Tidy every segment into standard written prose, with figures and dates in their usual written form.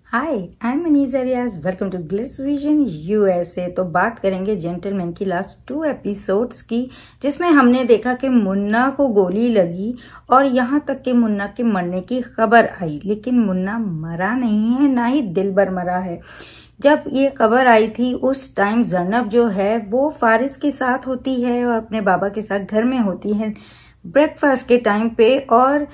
Hi, I am Manisha Riyaz. Welcome to Glitz vision USA. तो बात करेंगे जेंटलमैन की लास्ट 2 एपिसोड्स की, जिसमें हमने देखा कि मुन्ना को गोली लगी और यहाँ तक कि मुन्ना के मरने की खबर आई, लेकिन मुन्ना मरा नहीं है, ना ही दिलबर मरा है। जब ये खबर आई थी उस टाइम जरनब जो है वो फारिस के साथ होती है और अपने बाबा के साथ घर में होती है ब्रेकफास्ट के टाइम पे, और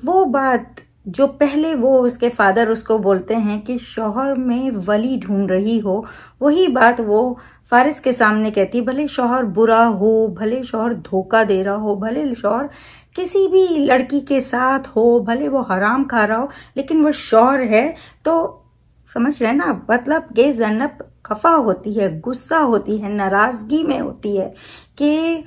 वो बात जो पहले वो उसके फादर उसको बोलते हैं कि शौहर में वली ढूंढ रही हो, वही बात वो फारिस के सामने कहती। भले शौहर बुरा हो, भले शौहर धोखा दे रहा हो, भले शौहर किसी भी लड़की के साथ हो, भले वो हराम खा रहा हो, लेकिन वो शौहर है। तो समझ रहे ना, मतलब कि जरनब खफा होती है, गुस्सा होती है, नाराजगी में होती है कि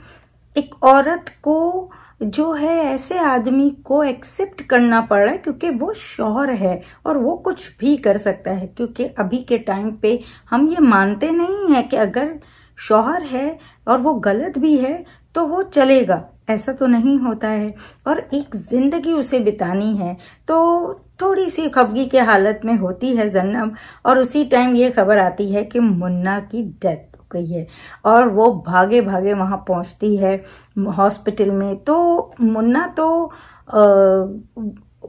एक औरत को जो है ऐसे आदमी को एक्सेप्ट करना पड़ रहा है क्योंकि वो शौहर है और वो कुछ भी कर सकता है। क्योंकि अभी के टाइम पे हम ये मानते नहीं है कि अगर शौहर है और वो गलत भी है तो वो चलेगा, ऐसा तो नहीं होता है। और एक जिंदगी उसे बितानी है, तो थोड़ी सी खफगी के हालत में होती है जरनब। और उसी टाइम ये खबर आती है कि मुन्ना की डेथ गई है और वो भागे भागे वहां पहुंचती है हॉस्पिटल में। तो मुन्ना तो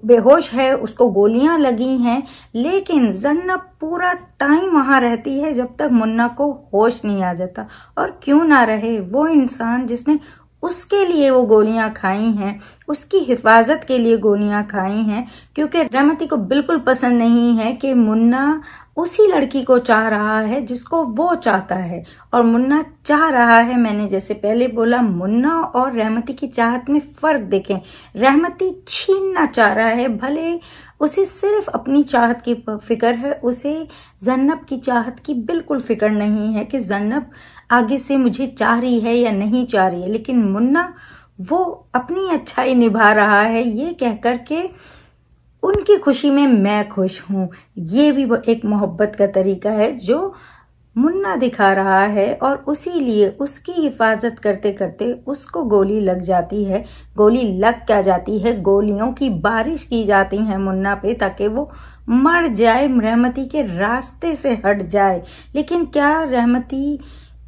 बेहोश है, उसको गोलियां लगी हैं, लेकिन जरनब पूरा टाइम वहां रहती है जब तक मुन्ना को होश नहीं आ जाता। और क्यों ना रहे, वो इंसान जिसने उसके लिए वो गोलियां खाई हैं, उसकी हिफाजत के लिए गोलियां खाई हैं, क्योंकि रहमती को बिल्कुल पसंद नहीं है कि मुन्ना उसी लड़की को चाह रहा है जिसको वो चाहता है। और मुन्ना चाह रहा है, मैंने जैसे पहले बोला, मुन्ना और रहमती की चाहत में फर्क देखें। रहमती छीनना चाह रहा है, भले उसे सिर्फ अपनी चाहत की फिक्र है, उसे जरनब की चाहत की बिल्कुल फिक्र नहीं है कि जरनब आगे से मुझे चाह रही है या नहीं चाह रही है। लेकिन मुन्ना वो अपनी अच्छाई निभा रहा है ये कहकर के उनकी खुशी में मैं खुश हूं। ये भी एक मोहब्बत का तरीका है जो मुन्ना दिखा रहा है, और उसी लिए उसकी हिफाजत करते करते उसको गोली लग जाती है। गोली लग क्या जाती है, गोलियों की बारिश की जाती है मुन्ना पे ताकि वो मर जाए, रहमती के रास्ते से हट जाए। लेकिन क्या रहमती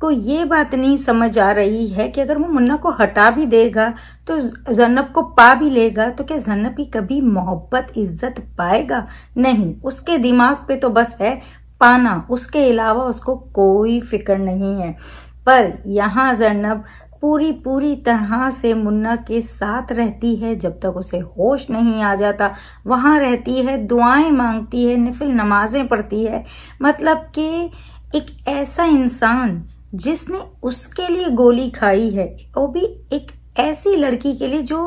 को ये बात नहीं समझ आ रही है कि अगर वो मुन्ना को हटा भी देगा तो जरनब को पा भी लेगा, तो क्या जरनब की कभी मोहब्बत इज्जत पाएगा? नहीं, उसके दिमाग पे तो बस है पाना, उसके अलावा उसको कोई फिक्र नहीं है। पर यहाँ जरनब पूरी तरह से मुन्ना के साथ रहती है जब तक उसे होश नहीं आ जाता। वहां रहती है, दुआएं मांगती है, नफिल नमाजें पढ़ती है। मतलब कि एक ऐसा इंसान जिसने उसके लिए गोली खाई है, वो भी एक ऐसी लड़की के लिए जो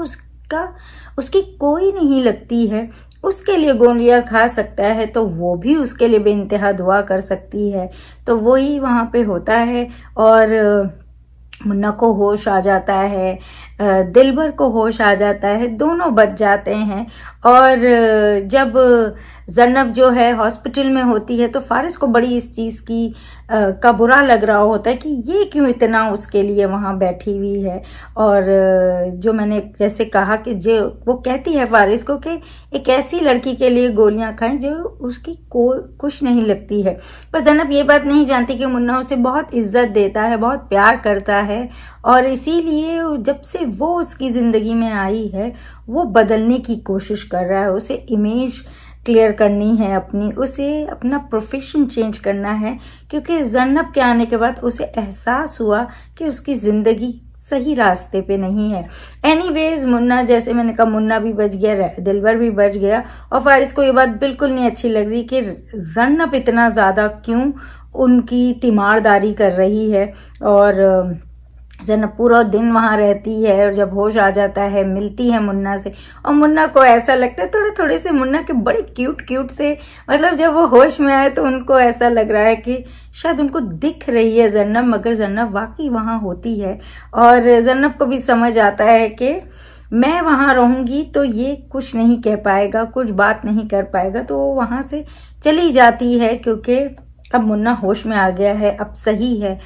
उसकी कोई नहीं लगती है, उसके लिए गोलियां खा सकता है, तो वो भी उसके लिए बेइंतहा दुआ कर सकती है। तो वही वहां पे होता है और मुन्ना को होश आ जाता है, दिलबर को होश आ जाता है, दोनों बच जाते हैं। और जब जरनब जो है हॉस्पिटल में होती है तो फारिस को बड़ी इस चीज की का बुरा लग रहा होता है कि ये क्यों इतना उसके लिए वहां बैठी हुई है। और जो मैंने जैसे कहा कि जो वो कहती है फारिस को कि एक ऐसी लड़की के लिए गोलियां खाएं जो उसकी कुछ नहीं लगती है। पर जरनब ये बात नहीं जानती कि मुन्ना उसे बहुत इज्जत देता है, बहुत प्यार करता है, और इसीलिए जब से वो उसकी जिंदगी में आई है वो बदलने की कोशिश कर रहा है। उसे इमेज क्लियर करनी है अपनी, उसे अपना प्रोफेशन चेंज करना है, क्योंकि जरनब के आने के बाद उसे एहसास हुआ कि उसकी जिंदगी सही रास्ते पे नहीं है। एनीवेज मुन्ना, जैसे मैंने कहा, मुन्ना भी बच गया, दिलबर भी बच गया, और फारिस को ये बात बिल्कुल नहीं अच्छी लग रही कि जरनब इतना ज्यादा क्यों उनकी तीमारदारी कर रही है। और जरनब पूरा दिन वहां रहती है और जब होश आ जाता है मिलती है मुन्ना से, और मुन्ना को ऐसा लगता है थोड़े से मुन्ना के बड़े क्यूट से, मतलब जब वो होश में आए तो उनको ऐसा लग रहा है कि शायद उनको दिख रही है जरनब, मगर जरनब वाकई वहां होती है। और जरनब को भी समझ आता है कि मैं वहां रहूंगी तो ये कुछ नहीं कह पाएगा, कुछ बात नहीं कर पाएगा, तो वो वहां से चली जाती है क्योंकि अब मुन्ना होश में आ गया है, अब सही है।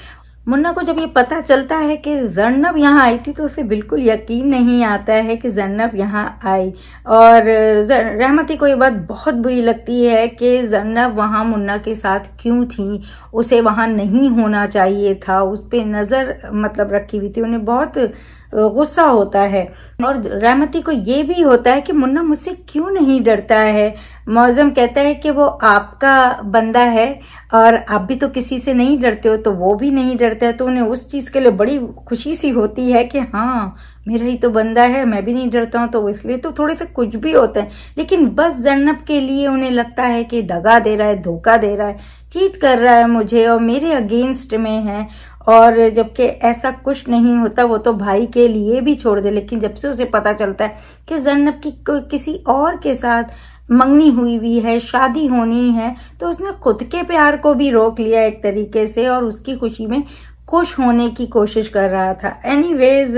मुन्ना को जब ये पता चलता है कि जर्नब यहाँ आई थी तो उसे बिल्कुल यकीन नहीं आता है कि जर्नब यहाँ आई, और रहमती को ये बात बहुत बुरी लगती है कि जर्नब वहाँ मुन्ना के साथ क्यों थी, उसे वहाँ नहीं होना चाहिए था, उस पे नजर मतलब रखी हुई थी। उन्हें बहुत गुस्सा होता है और रहमती को ये भी होता है कि मुन्ना मुझसे क्यों नहीं डरता है। मौजम कहता है कि वो आपका बंदा है और आप भी तो किसी से नहीं डरते हो, तो वो भी नहीं डरता है, तो उन्हें उस चीज के लिए बड़ी खुशी सी होती है कि हाँ मेरा ही तो बंदा है, मैं भी नहीं डरता हूँ, तो इसलिए तो थोड़े से कुछ भी होते हैं। लेकिन बस जर्नब के लिए उन्हें लगता है कि दगा दे रहा है, धोखा दे रहा है, चीट कर रहा है मुझे और मेरे अगेंस्ट में है, और जबकि ऐसा कुछ नहीं होता, वो तो भाई के लिए भी छोड़ दे। लेकिन जब से उसे पता चलता है कि जर्नब की किसी और के साथ मंगनी हुई है, शादी होनी है, तो उसने खुद के प्यार को भी रोक लिया एक तरीके से और उसकी खुशी में खुश होने की कोशिश कर रहा था। एनीवेज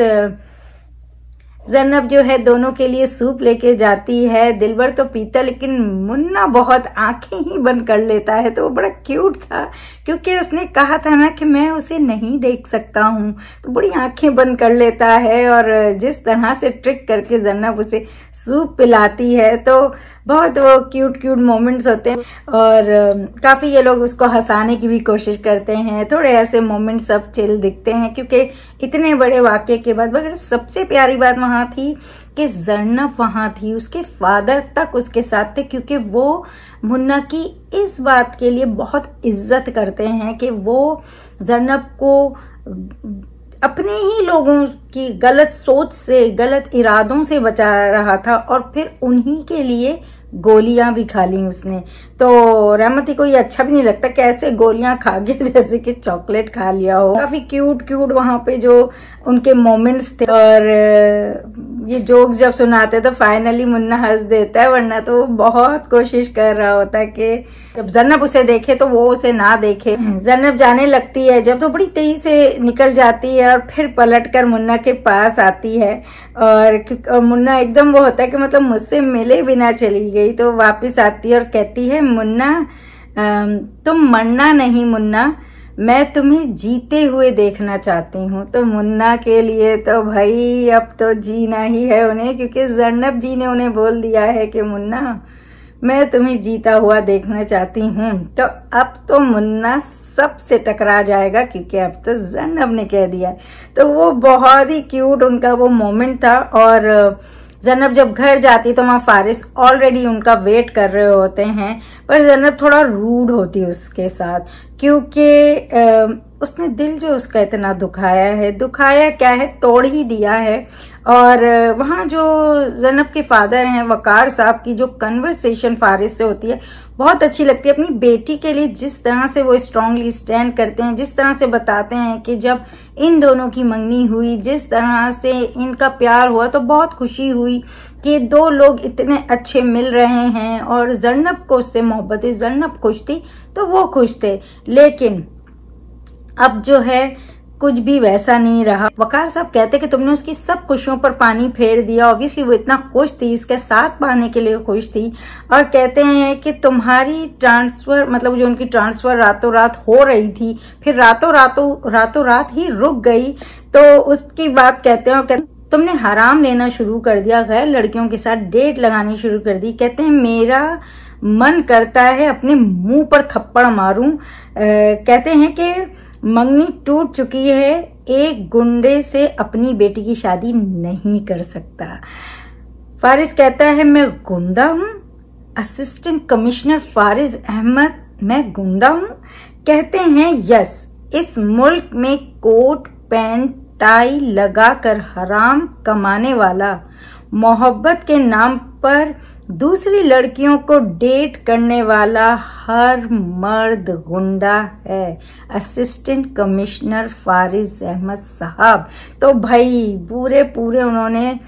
जर्नब जो है दोनों के लिए सूप लेके जाती है। दिलबर तो पीता, लेकिन मुन्ना बहुत आंखें ही बंद कर लेता है, तो वो बड़ा क्यूट था क्योंकि उसने कहा था ना कि मैं उसे नहीं देख सकता हूँ, तो बड़ी आंखें बंद कर लेता है और जिस तरह से ट्रिक करके जर्नब उसे सूप पिलाती है तो बहुत वो क्यूट मोमेंट्स होते हैं और काफी ये लोग उसको हंसाने की भी कोशिश करते हैं। थोड़े ऐसे मोमेंट्स सब चिल दिखते हैं क्योंकि इतने बड़े वाक्य के बाद। मगर सबसे प्यारी बात वहां थी कि जर्नब वहां थी, उसके फादर तक उसके साथ थे, क्योंकि वो मुन्ना की इस बात के लिए बहुत इज्जत करते हैं कि वो जर्नब को अपने ही लोगों की गलत सोच से, गलत इरादों से बचा रहा था और फिर उन्हीं के लिए गोलियां भी खा ली उसने। तो रहमती को ये अच्छा भी नहीं लगता कि ऐसे गोलियां खा गए जैसे कि चॉकलेट खा लिया हो। काफी क्यूट वहां पे जो उनके मोमेंट्स थे और ये जोक्स जब सुनाते तो फाइनली मुन्ना हंस देता है, वरना तो वो बहुत कोशिश कर रहा होता है कि जब जर्नब उसे देखे तो वो उसे ना देखे। जर्नब जाने लगती है जब तो बड़ी तेजी से निकल जाती है और फिर पलटकर मुन्ना के पास आती है और मुन्ना एकदम वो होता है कि मतलब मुझसे मिले बिना चली गई, तो वापस आती है और कहती है मुन्ना तुम मरना नहीं मुन्ना, मैं तुम्हें जीते हुए देखना चाहती हूँ। तो मुन्ना के लिए तो भाई अब तो जीना ही है उन्हें, क्योंकि जर्नब जी ने उन्हें बोल दिया है कि मुन्ना मैं तुम्हें जीता हुआ देखना चाहती हूँ। तो अब तो मुन्ना सबसे टकरा जाएगा क्योंकि अब तो जर्नब ने कह दिया। तो वो बहुत ही क्यूट उनका वो मोमेंट था। और जर्नब जब घर जाती तो वहां फारिस ऑलरेडी उनका वेट कर रहे होते हैं, पर जर्नब थोड़ा रूड होती है उसके साथ, क्योंकि उसने दिल जो उसका इतना दुखाया क्या है, तोड़ ही दिया है। और वहां जो जर्नब के फादर हैं वकार साहब की जो कन्वर्सेशन फारिस से होती है बहुत अच्छी लगती है। अपनी बेटी के लिए जिस तरह से वो स्ट्रांगली स्टैंड करते हैं, जिस तरह से बताते हैं कि जब इन दोनों की मंगनी हुई, जिस तरह से इनका प्यार हुआ, तो बहुत खुशी हुई कि दो लोग इतने अच्छे मिल रहे हैं और जर्नब को उससे मोहब्बत हुई। जर्नब खुश थी तो वो खुश थे, लेकिन अब जो है कुछ भी वैसा नहीं रहा। वकार साहब कहते कि तुमने उसकी सब खुशियों पर पानी फेर दिया। ऑब्वियसली वो इतना खुश थी, इसके साथ पाने के लिए खुश थी। और कहते हैं कि तुम्हारी ट्रांसफर मतलब जो उनकी ट्रांसफर रातों रात हो रही थी, फिर रातों रात ही रुक गई। तो उसकी बात कहते हैं तुमने हराम लेना शुरू कर दिया, गैर लड़कियों के साथ डेट लगानी शुरू कर दी। कहते हैं मेरा मन करता है अपने मुंह पर थप्पड़ मारूं। कहते हैं कि मंगनी टूट चुकी है, एक गुंडे से अपनी बेटी की शादी नहीं कर सकता। फारिस कहता है मैं गुंडा हूं? असिस्टेंट कमिश्नर फारिस अहमद, मैं गुंडा हूं? कहते हैं यस, इस मुल्क में कोट पैंट टाई लगाकर हराम कमाने वाला, मोहब्बत के नाम पर दूसरी लड़कियों को डेट करने वाला हर मर्द गुंडा है। असिस्टेंट कमिश्नर फारिस अहमद साहब। तो भाई पूरे उन्होंने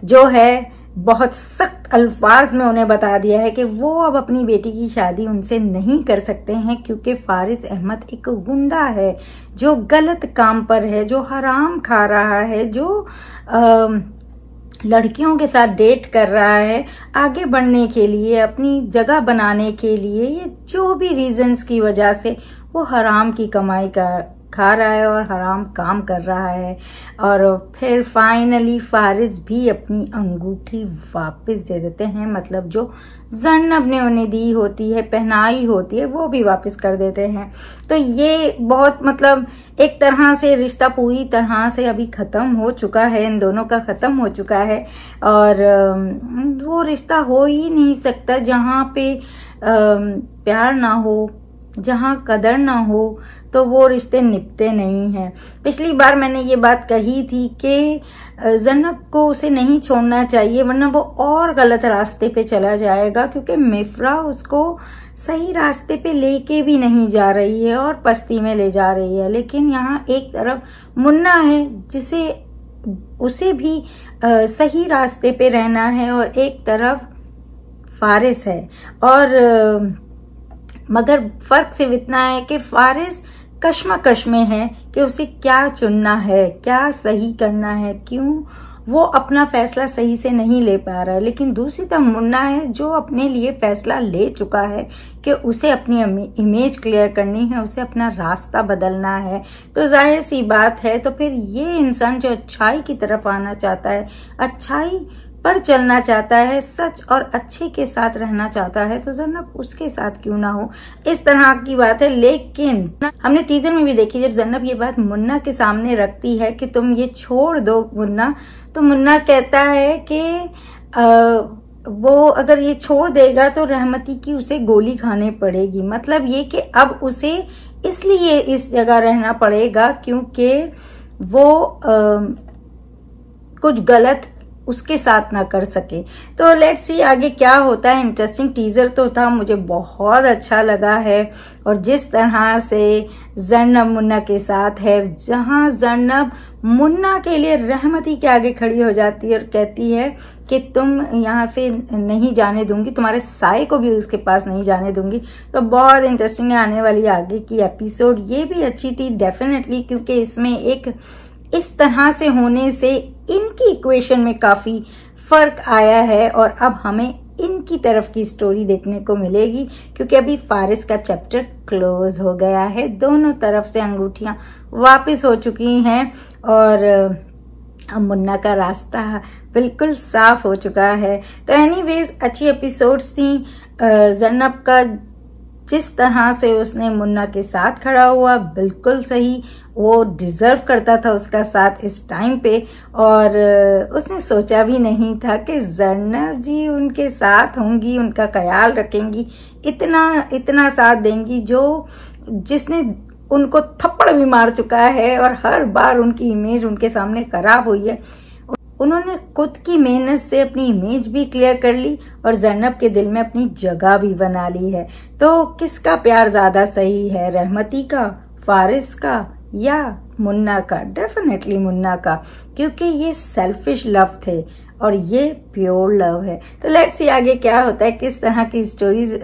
जो है बहुत सख्त अल्फाज में उन्हें बता दिया है कि वो अब अपनी बेटी की शादी उनसे नहीं कर सकते हैं, क्योंकि फारिस अहमद एक गुंडा है जो गलत काम पर है, जो हराम खा रहा है, जो लड़कियों के साथ डेट कर रहा है आगे बढ़ने के लिए, अपनी जगह बनाने के लिए, ये जो भी रीजंस की वजह से वो हराम की कमाई खा रहा है और हराम काम कर रहा है। और फिर फाइनली फारिस भी अपनी अंगूठी वापस दे देते हैं, मतलब जो ज़रनब ने उन्हें दी होती है, पहनाई होती है, वो भी वापस कर देते हैं। तो ये बहुत मतलब एक तरह से रिश्ता पूरी तरह से अभी खत्म हो चुका है, इन दोनों का खत्म हो चुका है। और वो रिश्ता हो ही नहीं सकता जहाँ पे प्यार ना हो, जहाँ कदर ना हो, तो वो रिश्ते निपते नहीं हैं। पिछली बार मैंने ये बात कही थी कि ज़रनब को उसे नहीं छोड़ना चाहिए, वरना वो और गलत रास्ते पे चला जाएगा, क्योंकि मिफ्रा उसको सही रास्ते पे लेके भी नहीं जा रही है और पस्ती में ले जा रही है। लेकिन यहाँ एक तरफ मुन्ना है जिसे उसे भी सही रास्ते पे रहना है, और एक तरफ फारिस है। और मगर फर्क सिर्फ इतना है कि फारिस कश्मकश में है कि उसे क्या चुनना है, क्या सही करना है, क्यों वो अपना फैसला सही से नहीं ले पा रहा है। लेकिन दूसरी तरफ मुन्ना है जो अपने लिए फैसला ले चुका है कि उसे अपनी इमेज क्लियर करनी है, उसे अपना रास्ता बदलना है। तो जाहिर सी बात है, तो फिर ये इंसान जो अच्छाई की तरफ आना चाहता है, अच्छाई पर चलना चाहता है, सच और अच्छे के साथ रहना चाहता है, तो ज़रनब उसके साथ क्यों ना हो, इस तरह की बात है। लेकिन हमने टीजर में भी देखी, जब ज़रनब ये बात मुन्ना के सामने रखती है कि तुम ये छोड़ दो मुन्ना, तो मुन्ना कहता है कि वो अगर ये छोड़ देगा तो रहमती की उसे गोली खानी पड़ेगी। मतलब ये कि अब उसे इसलिए इस जगह रहना पड़ेगा क्योंकि वो कुछ गलत उसके साथ ना कर सके। तो लेट्स सी आगे क्या होता है। इंटरेस्टिंग टीजर तो था, मुझे बहुत अच्छा लगा है। और जिस तरह से ज़रनब मुन्ना के साथ है, जहां ज़रनब मुन्ना के लिए रहमती के आगे खड़ी हो जाती है और कहती है कि तुम यहाँ से नहीं जाने दूंगी, तुम्हारे साए को भी उसके पास नहीं जाने दूंगी। तो बहुत इंटरेस्टिंग है आने वाली आगे की एपिसोड। ये भी अच्छी थी डेफिनेटली, क्योंकि इसमें एक इस तरह से होने से इनकी इक्वेशन में काफी फर्क आया है, और अब हमें इनकी तरफ की स्टोरी देखने को मिलेगी, क्योंकि अभी फारिस का चैप्टर क्लोज हो गया है। दोनों तरफ से अंगूठियां वापस हो चुकी हैं और अब मुन्ना का रास्ता बिल्कुल साफ हो चुका है। तो एनीवेज अच्छी एपिसोड्स थी। ज़रनब का जिस तरह से उसने मुन्ना के साथ खड़ा हुआ, बिल्कुल सही, वो डिजर्व करता था उसका साथ इस टाइम पे। और उसने सोचा भी नहीं था कि ज़रनब जी उनके साथ होंगी, उनका ख्याल रखेंगी, इतना साथ देंगी, जिसने उनको थप्पड़ भी मार चुका है और हर बार उनकी इमेज उनके सामने खराब हुई है। उन्होंने खुद की मेहनत से अपनी इमेज भी क्लियर कर ली और ज़रनब के दिल में अपनी जगह भी बना ली है। तो किसका प्यार ज्यादा सही है, रहमती का, फारिस का या मुन्ना का? डेफिनेटली मुन्ना का, क्योंकि ये सेल्फिश लव थे और ये प्योर लव है। तो लेट्स सी आगे क्या होता है, किस तरह की स्टोरीज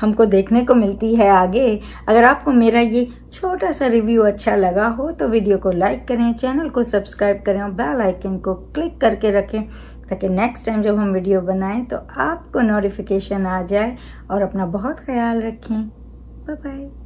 हमको देखने को मिलती है आगे। अगर आपको मेरा ये छोटा सा रिव्यू अच्छा लगा हो तो वीडियो को लाइक करें, चैनल को सब्सक्राइब करें और बेल आइकन को क्लिक करके रखें, ताकि नेक्स्ट टाइम जब हम वीडियो बनाएं तो आपको नोटिफिकेशन आ जाए। और अपना बहुत ख्याल रखें। Bye bye.